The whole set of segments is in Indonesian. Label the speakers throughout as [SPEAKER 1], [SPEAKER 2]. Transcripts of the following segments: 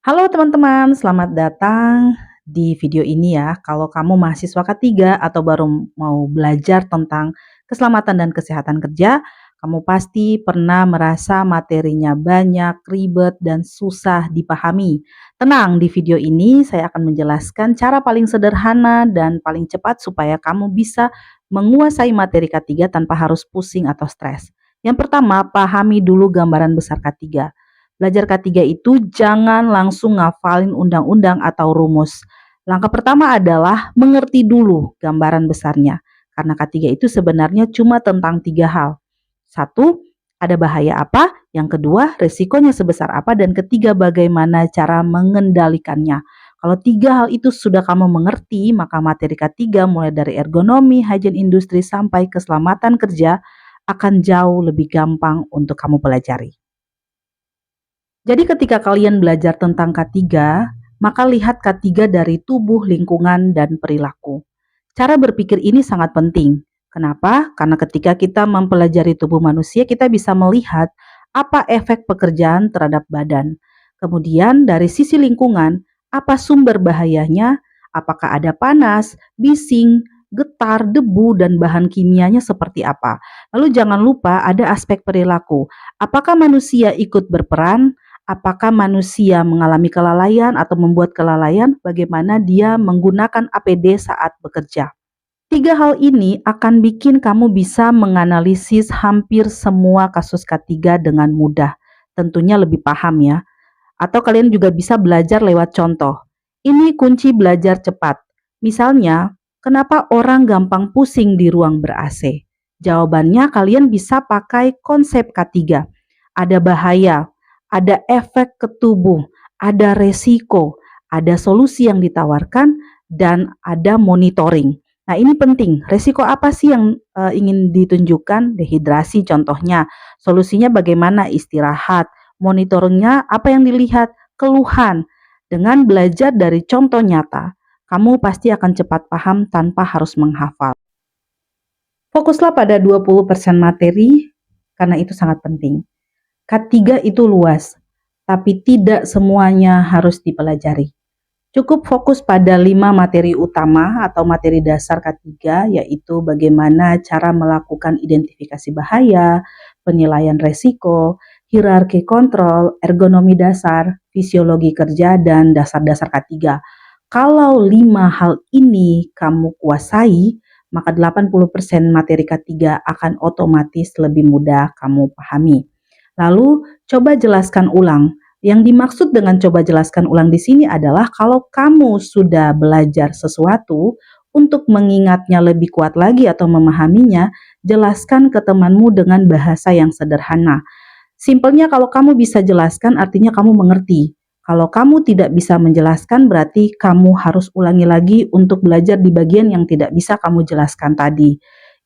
[SPEAKER 1] Halo teman-teman, selamat datang di video ini ya. Kalau kamu mahasiswa K3 atau baru mau belajar tentang keselamatan dan kesehatan kerja, kamu pasti pernah merasa materinya banyak, ribet, dan susah dipahami. Tenang, di video ini saya akan menjelaskan cara paling sederhana dan paling cepat supaya kamu bisa menguasai materi K3 tanpa harus pusing atau stres. Yang pertama, pahami dulu gambaran besar K3. Belajar K3 itu jangan langsung ngafalin undang-undang atau rumus. Langkah pertama adalah mengerti dulu gambaran besarnya. Karena K3 itu sebenarnya cuma tentang 3 hal. Satu, ada bahaya apa? Yang kedua, resikonya sebesar apa? Dan ketiga, bagaimana cara mengendalikannya. Kalau 3 hal itu sudah kamu mengerti, maka materi K3 mulai dari ergonomi, hygiene industri, sampai keselamatan kerja akan jauh lebih gampang untuk kamu pelajari. Jadi ketika kalian belajar tentang K3, maka lihat K3 dari tubuh, lingkungan, dan perilaku. Cara berpikir ini sangat penting. Kenapa? Karena ketika kita mempelajari tubuh manusia, kita bisa melihat apa efek pekerjaan terhadap badan. Kemudian dari sisi lingkungan, apa sumber bahayanya, apakah ada panas, bising, getar, debu, dan bahan kimianya seperti apa. Lalu jangan lupa ada aspek perilaku. Apakah manusia ikut berperan? Apakah manusia mengalami kelalaian atau membuat kelalaian? Bagaimana dia menggunakan APD saat bekerja? 3 hal ini akan bikin kamu bisa menganalisis hampir semua kasus K3 dengan mudah. Tentunya lebih paham ya. Atau kalian juga bisa belajar lewat contoh. Ini kunci belajar cepat. Misalnya, kenapa orang gampang pusing di ruang ber-AC? Jawabannya kalian bisa pakai konsep K3. Ada bahaya, ada efek ke tubuh, ada resiko, ada solusi yang ditawarkan, dan ada monitoring. Nah ini penting, resiko apa sih yang ingin ditunjukkan? Dehidrasi contohnya, solusinya bagaimana? Istirahat, monitoringnya apa yang dilihat? Keluhan. Dengan belajar dari contoh nyata, kamu pasti akan cepat paham tanpa harus menghafal. Fokuslah pada 20% materi, karena itu sangat penting. K3 itu luas, tapi tidak semuanya harus dipelajari. Cukup fokus pada 5 materi utama atau materi dasar K3, yaitu bagaimana cara melakukan identifikasi bahaya, penilaian resiko, hierarki kontrol, ergonomi dasar, fisiologi kerja, dan dasar-dasar K3. Kalau 5 hal ini kamu kuasai, maka 80% materi K3 akan otomatis lebih mudah kamu pahami. Lalu, coba jelaskan ulang. Yang dimaksud dengan coba jelaskan ulang di sini adalah kalau kamu sudah belajar sesuatu, untuk mengingatnya lebih kuat lagi atau memahaminya, jelaskan ke temanmu dengan bahasa yang sederhana. Simpelnya kalau kamu bisa jelaskan artinya kamu mengerti. Kalau kamu tidak bisa menjelaskan berarti kamu harus ulangi lagi untuk belajar di bagian yang tidak bisa kamu jelaskan tadi.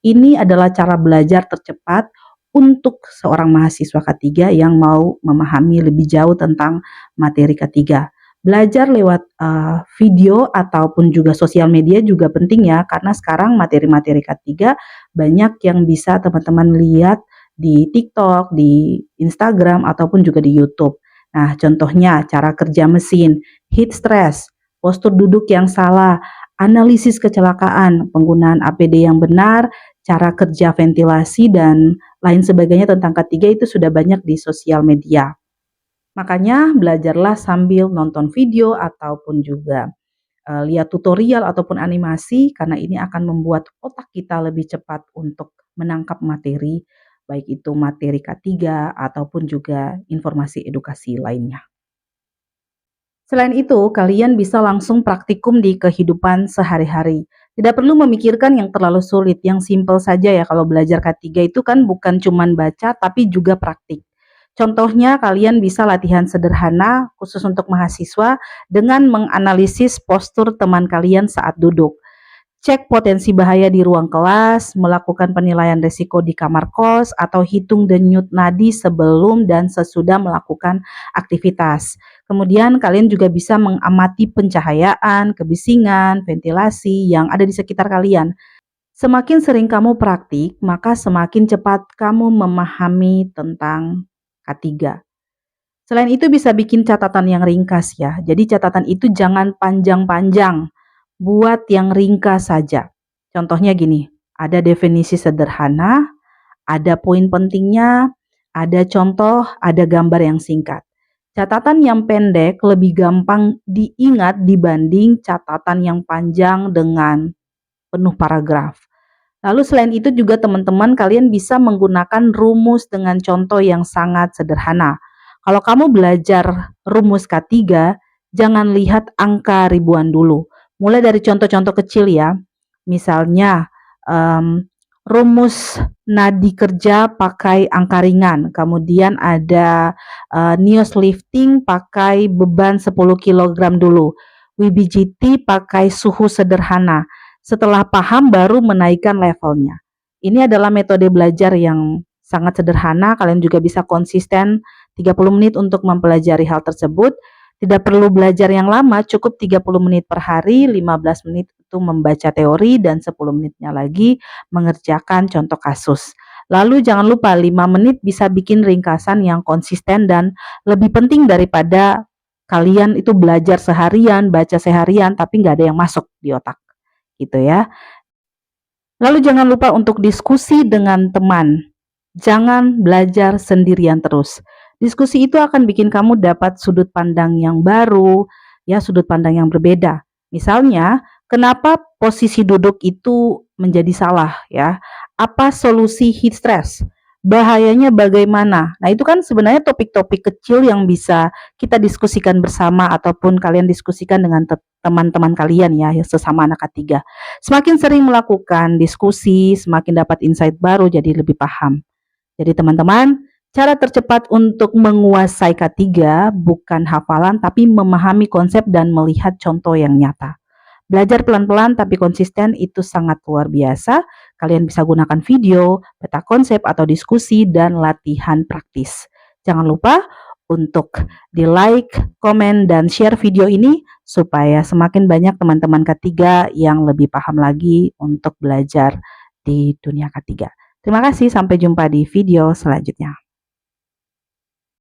[SPEAKER 1] Ini adalah cara belajar tercepat untuk seorang mahasiswa K3 yang mau memahami lebih jauh tentang materi K3. Belajar lewat video ataupun juga sosial media juga penting ya, karena sekarang materi-materi K3 banyak yang bisa teman-teman lihat di TikTok, di Instagram, ataupun juga di YouTube. Nah, contohnya cara kerja mesin, heat stress, postur duduk yang salah, analisis kecelakaan, penggunaan APD yang benar, cara kerja ventilasi, dan lain sebagainya tentang K3 itu sudah banyak di sosial media. Makanya belajarlah sambil nonton video ataupun juga lihat tutorial ataupun animasi, karena ini akan membuat otak kita lebih cepat untuk menangkap materi, baik itu materi K3 ataupun juga informasi edukasi lainnya. Selain itu, kalian bisa langsung praktikum di kehidupan sehari-hari. Tidak perlu memikirkan yang terlalu sulit, yang simpel saja ya. Kalau belajar K3 itu kan bukan cuma baca tapi juga praktik. Contohnya kalian bisa latihan sederhana khusus untuk mahasiswa dengan menganalisis postur teman kalian saat duduk. Cek potensi bahaya di ruang kelas, melakukan penilaian risiko di kamar kos, atau hitung denyut nadi sebelum dan sesudah melakukan aktivitas. Kemudian kalian juga bisa mengamati pencahayaan, kebisingan, ventilasi yang ada di sekitar kalian. Semakin sering kamu praktik, maka semakin cepat kamu memahami tentang K3. Selain itu bisa bikin catatan yang ringkas ya. Jadi catatan itu jangan panjang-panjang, buat yang ringkas saja. Contohnya gini, ada definisi sederhana, ada poin pentingnya, ada contoh, ada gambar yang singkat. Catatan yang pendek lebih gampang diingat dibanding catatan yang panjang dengan penuh paragraf. Lalu selain itu juga teman-teman kalian bisa menggunakan rumus dengan contoh yang sangat sederhana. Kalau kamu belajar rumus K3, jangan lihat angka ribuan dulu. Mulai dari contoh-contoh kecil ya. Misalnya rumus nadi kerja pakai angka ringan. Kemudian ada Nios lifting pakai beban 10 kg dulu. WBGT pakai suhu sederhana. Setelah paham baru menaikkan levelnya. Ini adalah metode belajar yang sangat sederhana, kalian juga bisa konsisten 30 menit untuk mempelajari hal tersebut. Tidak perlu belajar yang lama, cukup 30 menit per hari, 15 menit itu membaca teori dan 10 menitnya lagi mengerjakan contoh kasus. Lalu jangan lupa 5 menit bisa bikin ringkasan yang konsisten dan lebih penting daripada kalian itu belajar seharian, baca seharian tapi nggak ada yang masuk di otak. Gitu ya. Lalu jangan lupa untuk diskusi dengan teman. Jangan belajar sendirian terus. Diskusi itu akan bikin kamu dapat sudut pandang yang baru, ya sudut pandang yang berbeda. Misalnya, kenapa posisi duduk itu menjadi salah ya? Apa solusi heat stress? Bahayanya bagaimana? Nah, itu kan sebenarnya topik-topik kecil yang bisa kita diskusikan bersama ataupun kalian diskusikan dengan teman-teman kalian ya, sesama anak K3. Semakin sering melakukan diskusi, semakin dapat insight baru jadi lebih paham. Jadi teman-teman, cara tercepat untuk menguasai K3 bukan hafalan tapi memahami konsep dan melihat contoh yang nyata. Belajar pelan-pelan tapi konsisten itu sangat luar biasa. Kalian bisa gunakan video, peta konsep atau diskusi dan latihan praktis. Jangan lupa untuk di-like, komen, dan share video ini supaya semakin banyak teman-teman K3 yang lebih paham lagi untuk belajar di dunia K3. Terima kasih, sampai jumpa di video selanjutnya.